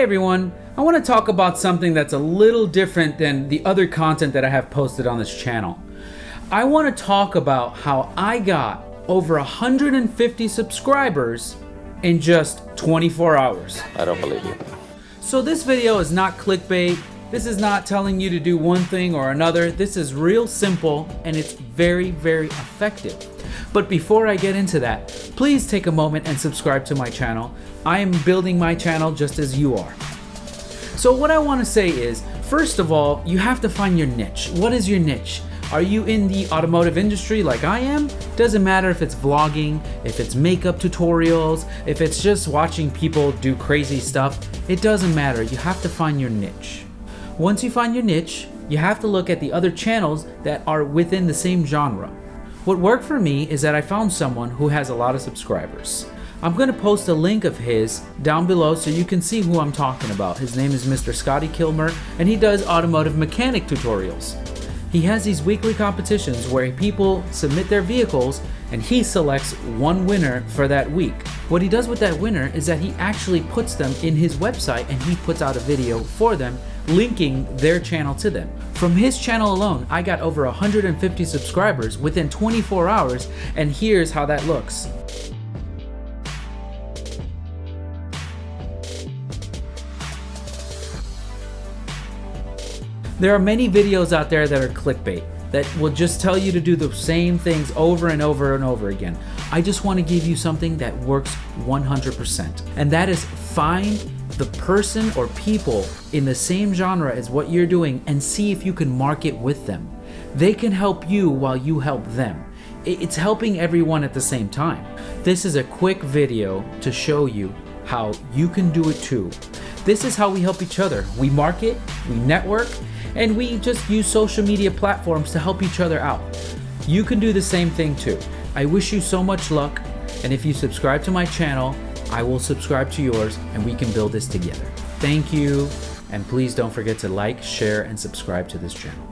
everyone, I want to talk about something that's a little different than the other content that I have posted on this channel. I want to talk about how I got over 150 subscribers in just 24 hours. I don't believe you. So this video is not clickbait. This is not telling you to do one thing or another. This is real simple and it's very, very effective. But before I get into that, please take a moment and subscribe to my channel. I am building my channel just as you are. So what I want to say is, first of all, you have to find your niche. What is your niche? Are you in the automotive industry like I am? Doesn't matter if it's vlogging, if it's makeup tutorials, if it's just watching people do crazy stuff. It doesn't matter. You have to find your niche. Once you find your niche, you have to look at the other channels that are within the same genre. What worked for me is that I found someone who has a lot of subscribers. I'm going to post a link of his down below so you can see who I'm talking about. His name is Mr. Scotty Kilmer and he does automotive mechanic tutorials. He has these weekly competitions where people submit their vehicles and he selects one winner for that week. What he does with that winner is that he actually puts them in his website and he puts out a video for them linking their channel to them. From his channel alone, I got over 150 subscribers within 24 hours, and here's how that looks. There are many videos out there that are clickbait, that will just tell you to do the same things over and over and over again. I just want to give you something that works 100%, and that is find the person or people in the same genre as what you're doing and see if you can market with them. They can help you while you help them. It's helping everyone at the same time. This is a quick video to show you how you can do it too. This is how we help each other. We market, we network, and we just use social media platforms to help each other out. You can do the same thing too. I wish you so much luck, and if you subscribe to my channel, I will subscribe to yours and we can build this together. Thank you, and please don't forget to like, share, and subscribe to this channel.